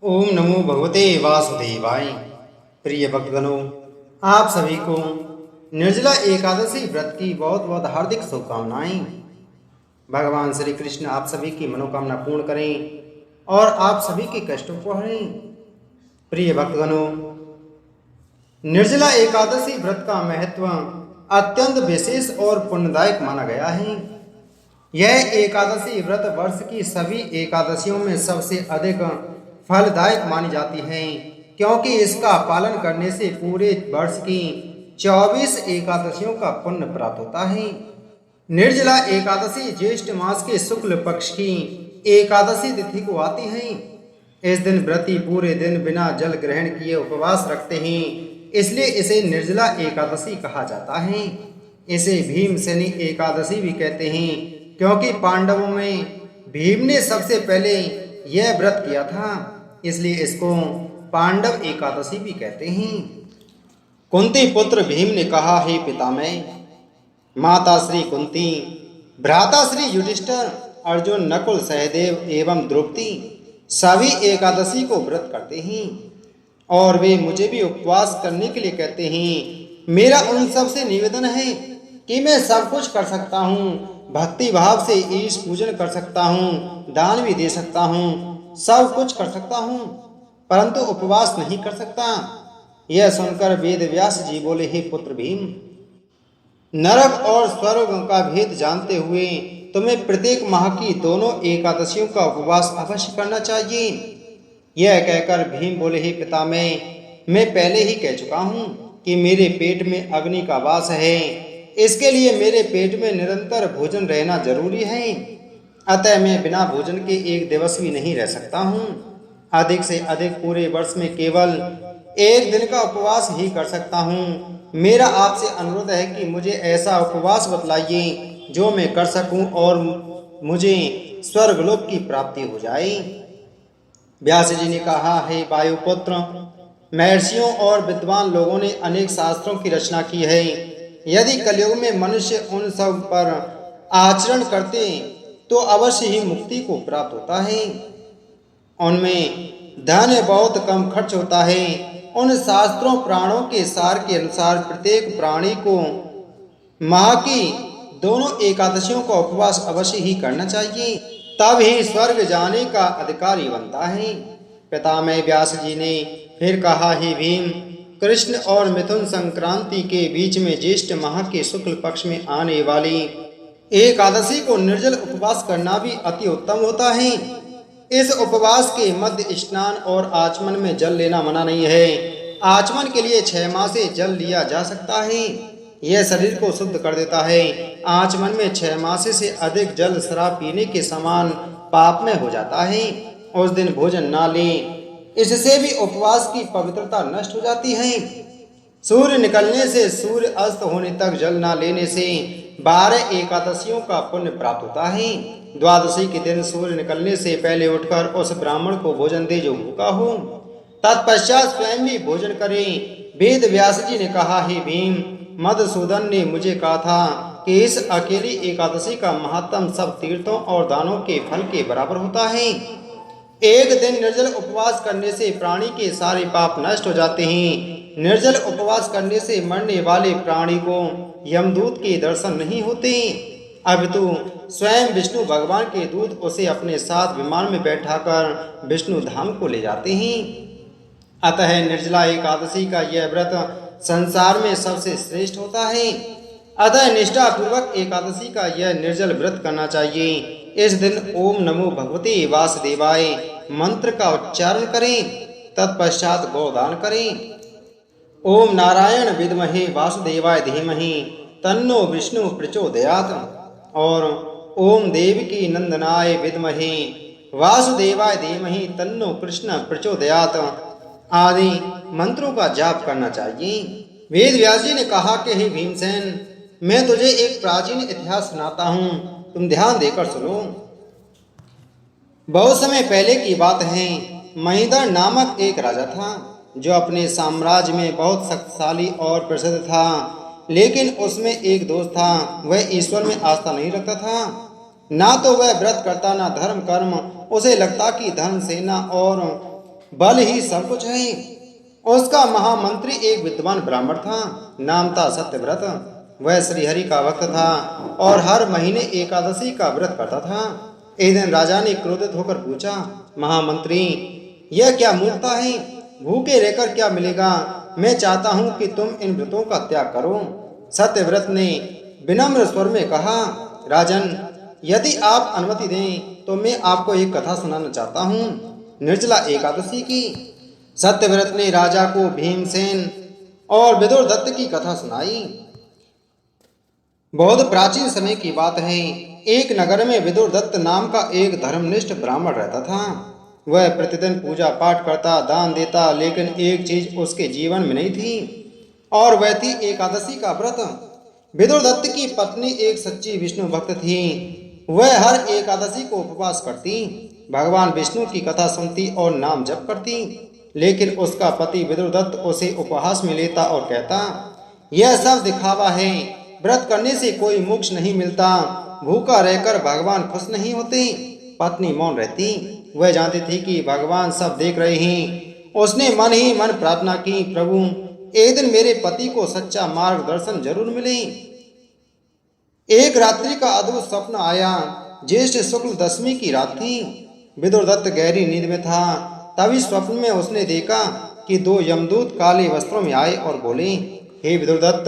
ओम नमो भगवते वासुदेवाय। प्रिय भक्तगणों, आप सभी को निर्जला एकादशी व्रत की बहुत बहुत हार्दिक शुभकामनाएं। भगवान श्री कृष्ण आप सभी की मनोकामना पूर्ण करें और आप सभी के कष्टों को हरें। प्रिय भक्तगणों, निर्जला एकादशी व्रत का महत्व अत्यंत विशेष और पुण्यदायक माना गया है। यह एकादशी व्रत वर्ष की सभी एकादशियों में सबसे अधिक फलदायक मानी जाती है, क्योंकि इसका पालन करने से पूरे वर्ष की 24 एकादशियों का पुण्य प्राप्त होता है। निर्जला एकादशी ज्येष्ठ मास के शुक्ल पक्ष की एकादशी तिथि को आती है। इस दिन व्रती पूरे दिन बिना जल ग्रहण किए उपवास रखते हैं, इसलिए इसे निर्जला एकादशी कहा जाता है। इसे भीमसेनी एकादशी भी कहते हैं, क्योंकि पांडवों में भीम ने सबसे पहले यह व्रत किया था, इसलिए इसको पांडव एकादशी भी कहते हैं। कुंती पुत्र भीम ने कहा, हे पितामह, माता श्री कुंती, भ्राता श्री युधिष्ठिर, अर्जुन, नकुल, सहदेव एवं द्रौपदी सभी एकादशी को व्रत करते हैं और वे मुझे भी उपवास करने के लिए कहते हैं। मेरा उन सब से निवेदन है कि मैं सब कुछ कर सकता हूँ, भक्ति भाव से ईश पूजन कर सकता हूँ, दान भी दे सकता हूँ, सब कुछ कर सकता हूँ, परंतु उपवास नहीं कर सकता। यह सुनकर वेद व्यास जी बोले, हे पुत्र भीम, नरक और स्वर्ग का भेद जानते हुए तुम्हें प्रत्येक माह की दोनों एकादशियों का उपवास अवश्य करना चाहिए। यह कहकर भीम बोले, हे पितामह, मैं पहले ही कह चुका हूँ कि मेरे पेट में अग्नि का वास है, इसके लिए मेरे पेट में निरंतर भोजन रहना जरूरी है। अतः मैं बिना भोजन के एक दिवस भी नहीं रह सकता हूँ। अधिक से अधिक पूरे वर्ष में केवल एक दिन का उपवास ही कर सकता हूँ। मेरा आपसे अनुरोध है कि मुझे ऐसा उपवास बतलाइए जो मैं कर सकूं और मुझे स्वर्गलोक की प्राप्ति हो जाए। व्यास जी ने कहा, हे वायुपुत्र, महर्षियों और विद्वान लोगों ने अनेक शास्त्रों की रचना की है। यदि कलयुग में मनुष्य उन सब पर आचरण करते तो अवश्य ही मुक्ति को प्राप्त होता है। उनमें धन बहुत कम खर्च होता है। उन शास्त्रों प्राणों के सार के अनुसार प्रत्येक प्राणी को माह की दोनों एकादशियों का उपवास अवश्य ही करना चाहिए, तब ही स्वर्ग जाने का अधिकारी बनता है। पितामह व्यास जी ने फिर कहा, हे भीम, कृष्ण और मिथुन संक्रांति के बीच में ज्येष्ठ माह के शुक्ल पक्ष में आने वाली एकादशी को निर्जल उपवास करना भी अति उत्तम होता है। इस उपवास के मध्य स्नान और आचमन में जल लेना मना नहीं है। आचमन के लिए 6 माह से जल लिया जा सकता है, यह शरीर को शुद्ध कर देता है। आचमन में 6 मास से अधिक जल शराब पीने के समान पापमय हो जाता है। उस दिन भोजन ना लें, इससे भी उपवास की पवित्रता नष्ट हो जाती है। सूर्य निकलने से सूर्य अस्त होने तक जल ना लेने से 12 एकादशियों का पुण्य प्राप्त होता है। द्वादशी के दिन सूर्य निकलने से पहले उठकर उस ब्राह्मण को भोजन दे जो भूखा हो। तत्पश्चात स्वयं भी भोजन करें। वेद व्यास जी ने कहा, हे भीम, मधुसूदन ने मुझे कहा था कि इस अकेली एकादशी का महात्म सब तीर्थों और दानों के फल के बराबर होता है। एक दिन निर्जल उपवास करने से प्राणी के सारे पाप नष्ट हो जाते हैं। निर्जल उपवास करने से मरने वाले प्राणी को यमदूत के दर्शन नहीं होते। अब तो स्वयं विष्णु भगवान के दूत उसे अपने साथ विमान में बैठाकर विष्णु धाम को ले जाते हैं। अतः निर्जला एकादशी का यह व्रत संसार में सबसे श्रेष्ठ होता है। अतः निष्ठा पूर्वक एकादशी का यह निर्जल व्रत करना चाहिए। इस दिन ओम नमो भगवते वासुदेवाय मंत्र का उच्चारण करें, तत्पश्चात गोदान करें। ओम नारायण विद्महे वासुदेवाय धीमहि तन्नो विष्णु प्रचोदयात् और ओम देवकी नंदनाय विद्महे वासुदेवाय धीमहि तन्नो कृष्ण प्रचोदयात् आदि मंत्रों का जाप करना चाहिए। वेद व्यास जी ने कहा कि हे भीमसेन, मैं तुझे एक प्राचीन इतिहास सुनाता हूँ, तुम ध्यान देकर सुनो। बहुत समय पहले की बात है। महीधर नामक एक राजा था जो अपने साम्राज्य में बहुत शक्तिशाली और प्रसिद्ध था, लेकिन उसमें एक दोष था, वह ईश्वर में आस्था नहीं रखता था। ना तो वह व्रत करता, ना धर्म कर्म। उसे लगता कि धन, सेना और बल ही सब कुछ है। उसका महामंत्री एक विद्वान ब्राह्मण था, नाम था सत्यव्रत। वह श्रीहरि का भक्त था और हर महीने एकादशी का व्रत करता था। एक दिन राजा ने क्रोधित होकर पूछा, महामंत्री, यह क्या मूर्खता है? भूखे रहकर क्या मिलेगा? मैं चाहता हूँ कि तुम इन व्रतों का त्याग करो। सत्यव्रत ने विनम्र स्वर में कहा, राजन, यदि आप अनुमति दें तो मैं आपको एक कथा सुनाना चाहता हूँ, निर्जला एकादशी की। सत्यव्रत ने राजा को भीमसेन और विदुर दत्त की कथा सुनाई। बहुत प्राचीन समय की बात है। एक नगर में विदुर दत्त नाम का एक धर्मनिष्ठ ब्राह्मण रहता था। वह प्रतिदिन पूजा पाठ करता, दान देता, लेकिन एक चीज उसके जीवन में नहीं थी और वह थी एकादशी का व्रत। विदुर दत्त की पत्नी एक सच्ची विष्णु भक्त थी। वह हर एकादशी को उपवास करती, भगवान विष्णु की कथा सुनती और नाम जप करती। लेकिन उसका पति विदुर दत्त उसे उपहास में लेता और कहता, यह सब दिखावा है, व्रत करने से कोई मोक्ष नहीं मिलता, भूखा रहकर भगवान खुश नहीं होते। पत्नी मौन रहती। वह जानती थी कि भगवान सब देख रहे हैं। उसने मन ही मन प्रार्थना की, प्रभु, एक दिन मेरे पति को सच्चा मार्गदर्शन जरूर मिले। एक रात्रि का अद्भुत स्वप्न आया। ज्येष्ठ शुक्ल दशमी की रात थी। विदुर दत्त गहरी नींद में था। तभी स्वप्न में उसने देखा कि दो यमदूत काले वस्त्रों में आए और बोले, हे विदुर दत्त,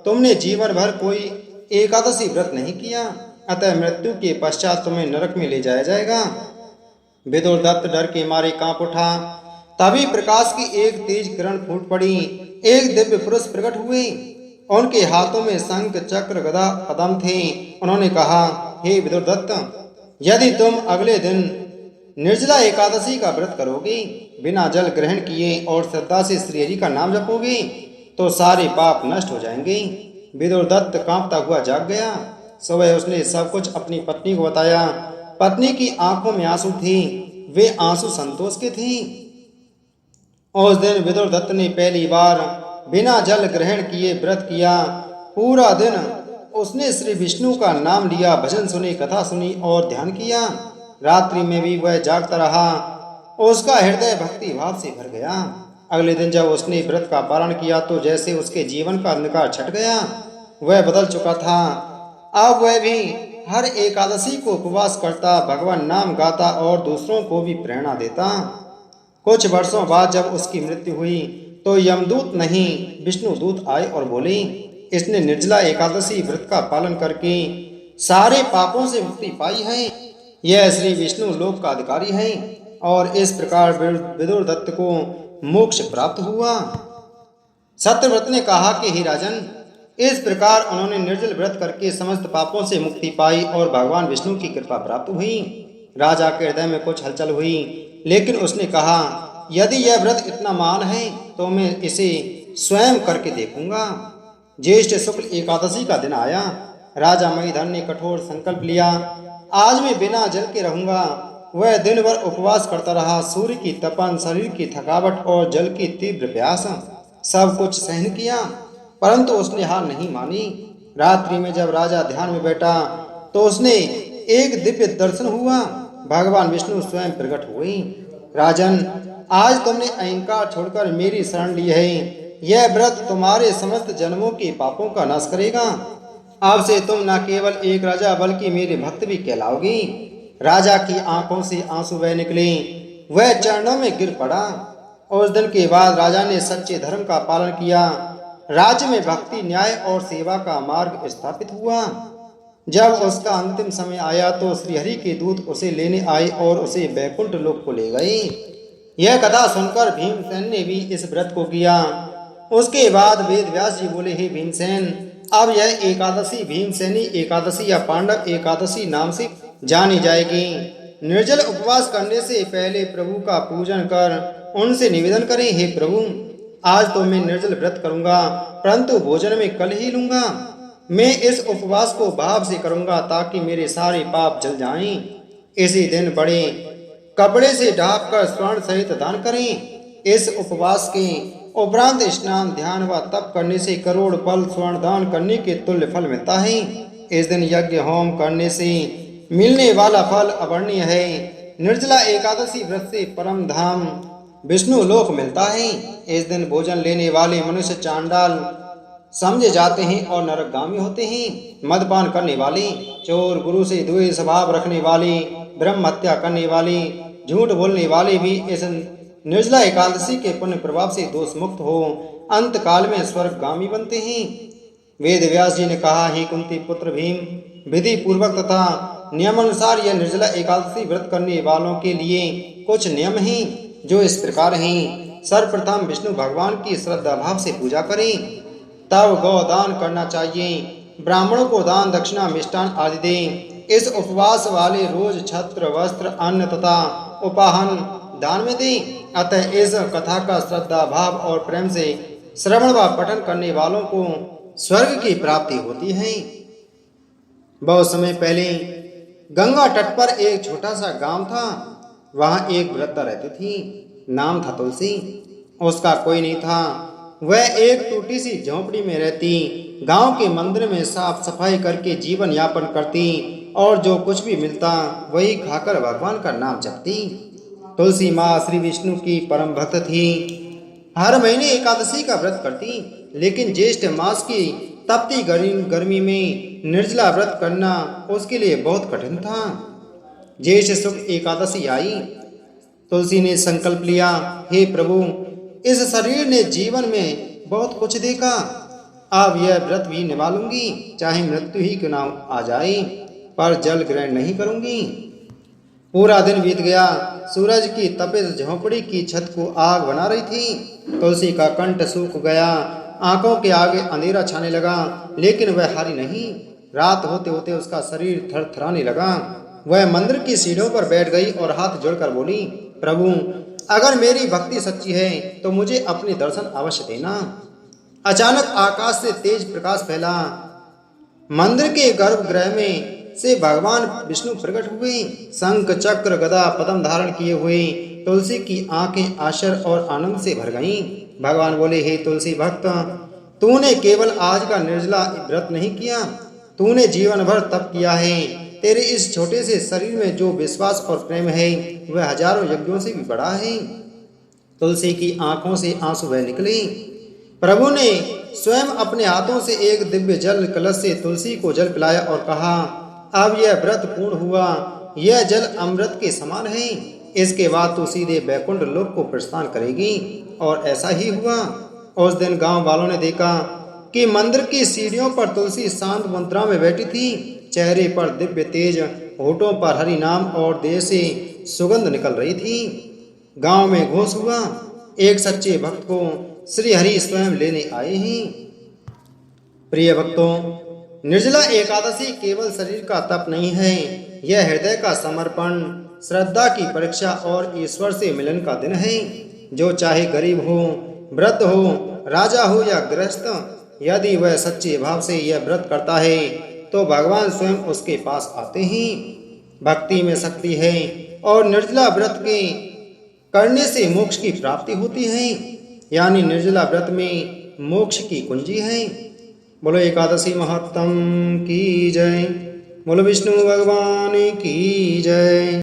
तुमने जीवन भर कोई एकादशी व्रत नहीं किया, अतः मृत्यु के पश्चात तुम्हें नरक में ले जाया जाएगा। विदुर दत्त डर के मारे कांप उठा। तभी प्रकाश की एक तेज किरण फूट पड़ी। एक दिव्य पुरुष प्रकट हुए। उनके हाथों में शंख, चक्र, गदा, पद्म थे। उन्होंने कहा, हे विदुर दत्त, यदि तुम अगले दिन निर्जला एकादशी का व्रत करोगे, बिना जल ग्रहण किए और श्रद्धा से श्रीहरि का नाम जपोगे, तो सारे पाप नष्ट हो जाएंगे। विदुर दत्त कांपता हुआ जाग गया। सुबह उसने सब कुछ अपनी पत्नी को बताया। पत्नी की आंखों में आंसू थे। वे आंसू संतोष के थे। उस दिन विदुर दत्त ने पहली बार बिना जल ग्रहण किए व्रत किया। पूरा दिन उसने श्री विष्णु का नाम लिया, भजन सुने, कथा सुनी और ध्यान किया। रात्रि में भी वह जागता रहा। उसका हृदय भक्ति भाव से भर गया। अगले दिन जब उसने व्रत का पालन किया तो जैसे उसके जीवन का अंधकार छट गया। वह बदल चुका था। अब वह भी हर एकादशी को उपवास करता, भगवान नाम गाता और दूसरों को भी प्रेरणा देता। कुछ वर्षों बाद जब उसकी मृत्यु हुई तो यमदूत नहीं, विष्णु दूत आए और बोले, इसने निर्जला एकादशी व्रत का पालन करके सारे पापों से मुक्ति पाई है। यह श्री विष्णु लोक का अधिकारी है। और इस प्रकार विदुर दत्त को मोक्ष प्राप्त हुआ। सत्यव्रत ने कहा कि हे राजन, इस प्रकार उन्होंने निर्जल व्रत करके समस्त पापों से मुक्ति पाई और भगवान विष्णु की कृपा प्राप्त हुई। राजा के हृदय में कुछ हलचल हुई, लेकिन उसने कहा, यदि यह व्रत इतना महान है तो मैं इसे स्वयं करके देखूंगा। ज्येष्ठ शुक्ल एकादशी का दिन आया। राजा महीधर ने कठोर संकल्प लिया, आज मैं बिना जल के रहूंगा। वह दिन भर उपवास करता रहा। सूर्य की तपन, शरीर की थकावट और जल की तीव्र प्यास, सब कुछ सहन किया, परंतु उसने हार नहीं मानी। रात्रि में जब राजा ध्यान में बैठा तो उसने एक दिव्य दर्शन हुआ। भगवान विष्णु स्वयं प्रकट हुए। राजन, आज तुमने अहंकार छोड़कर मेरी शरण ली है। यह व्रत तुम्हारे समस्त जन्मों के पापों का नाश करेगा। अब से तुम न केवल एक राजा बल्कि मेरे भक्त भी कहलाओगे। राजा की आंखों से आंसू बह निकले। वह चरणों में गिर पड़ा। उस दिन के बाद राजा ने सच्चे धर्म का पालन किया। राज्य में भक्ति, न्याय और सेवा का मार्ग स्थापित हुआ। जब उसका अंतिम समय आया तो श्रीहरि के दूत उसे लेने आए और उसे बैकुंठ लोक को ले गए। यह कथा सुनकर भीमसेन ने भी इस व्रत को किया। उसके बाद वेद व्यास जी बोले, हे भीमसेन, अब यह एकादशी भीमसेनी एकादशी या पांडव एकादशी नाम से जानी जाएगी। निर्जल उपवास करने से पहले प्रभु का पूजन कर उनसे निवेदन करें, हे प्रभु, आज तो मैं निर्जल व्रत करूंगा, परंतु भोजन में कल ही लूंगा। मैं इस उपवास को भाव से करूंगा ताकि मेरे सारे पाप जल जाएं। इसी दिन बड़े कपड़े से ढांप कर स्वर्ण सहित दान करें। इस उपवास के उपरांत स्नान, ध्यान व तप करने से करोड़ फल स्वर्ण दान करने के तुल्य फल मिलता है। इस दिन यज्ञ होम करने से मिलने वाला फल अवर्णीय है। निर्जला एकादशी व्रत से परम धाम विष्णु लोक मिलता है। इस दिन भोजन लेने वाले मनुष्य चांडाल समझे जाते हैं और नरकगामी होते हैं। मदपान करने वाले, चोर, गुरु से द्वेष भाव रखने वाले, ब्रह्म हत्या करने वाले, झूठ बोलने वाले भी इस निर्जला एकादशी के पुण्य प्रभाव से दोष मुक्त हो अंत काल में स्वर्गगामी बनते हैं। वेद व्यास जी ने कहा, हे कुंती पुत्र भीम, विधि पूर्वक तथा नियमानुसार यह निर्जला एकादशी व्रत करने वालों के लिए कुछ नियम हैं जो इस प्रकार हैं। सर्वप्रथम विष्णु भगवान की श्रद्धा भाव से पूजा करें, तब गौदान करना चाहिए। ब्राह्मणों को दान दक्षिणा मिष्टान आदि दें। इस उपवास वाले रोज छत्र वस्त्र अन्न तथा उपाहन दान में दें। अतः इस कथा का श्रद्धा भाव और प्रेम से श्रवण व पठन करने वालों को स्वर्ग की प्राप्ति होती है। बहुत समय पहले गंगा तट पर एक छोटा सा गांव था। वहां एक वृद्धा रहती थी, नाम था तुलसी। उसका कोई नहीं था। वह एक टूटी सी झोंपड़ी में रहती, गांव के मंदिर में साफ सफाई करके जीवन यापन करती और जो कुछ भी मिलता वही खाकर भगवान का नाम जपती। तुलसी माँ श्री विष्णु की परम भक्त थी। हर महीने एकादशी का व्रत करती, लेकिन ज्येष्ठ मास की तपती गर्मी में निर्जला व्रत करना उसके लिए बहुत कठिन था। ज्येष्ठ शुक्ल एकादशी आई। तुलसी ने संकल्प लिया, हे प्रभु, इस शरीर ने जीवन में बहुत कुछ देखा, अब यह व्रत भी निभा लूंगी, चाहे मृत्यु ही क्यों ना आ जाए, पर जल ग्रहण नहीं करूंगी। पूरा दिन बीत गया। सूरज की तपिश झोंपड़ी की छत को आग बना रही थी। तुलसी का कंठ सूख गया, आंखों के आगे अंधेरा छाने लगा, लेकिन वह हारी नहीं। रात होते होते उसका शरीर थरथराने लगा। वह मंदिर की सीढ़ियों पर बैठ गई और हाथ जोड़कर बोली, प्रभु, अगर मेरी भक्ति सच्ची है तो मुझे अपने दर्शन अवश्य देना। अचानक आकाश से तेज प्रकाश फैला। मंदिर के गर्भगृह में से भगवान विष्णु प्रकट हुए। शंख चक्र गदा पद्म धारण किए हुए तुलसी की आंखें आश्चर्य और आनंद से भर गईं। भगवान बोले, हे तुलसी भक्त, तूने केवल आज का निर्जला व्रत नहीं किया, तूने जीवन भर तप किया है। तेरे इस छोटे से शरीर में जो विश्वास और प्रेम है वह हजारों यज्ञों से भी बड़ा है। तुलसी की आंखों से आंसू बह निकले। प्रभु ने स्वयं अपने हाथों से एक दिव्य जल कलश से तुलसी को जल पिलाया और कहा, अब यह व्रत पूर्ण हुआ। यह जल अमृत के समान है। इसके बाद तू सीधे बैकुंठ लोक को प्रस्थान करेगी। और ऐसा ही हुआ। उस दिन गांव वालों ने देखा कि मंदिर की सीढ़ियों पर तुलसी शांत मुद्रा में बैठी थी। चेहरे पर दिव्य तेज, होठों पर हरि नाम और देह से सुगंध निकल रही थी। गांव में घोष हुआ, एक सच्चे भक्त को श्री हरि स्वयं लेने आए हैं। प्रिय भक्तों, निर्जला एकादशी केवल शरीर का तप नहीं है, यह हृदय का समर्पण, श्रद्धा की परीक्षा और ईश्वर से मिलन का दिन है। जो चाहे गरीब हो, वृद्ध हो, राजा हो या गृहस्थ, यदि वह सच्चे भाव से यह व्रत करता है तो भगवान स्वयं उसके पास आते हैं। भक्ति में शक्ति है और निर्जला व्रत के करने से मोक्ष की प्राप्ति होती है। यानी निर्जला व्रत में मोक्ष की कुंजी है। बोलो एकादशी महत्तम की जय। बोलो विष्णु भगवान की जय।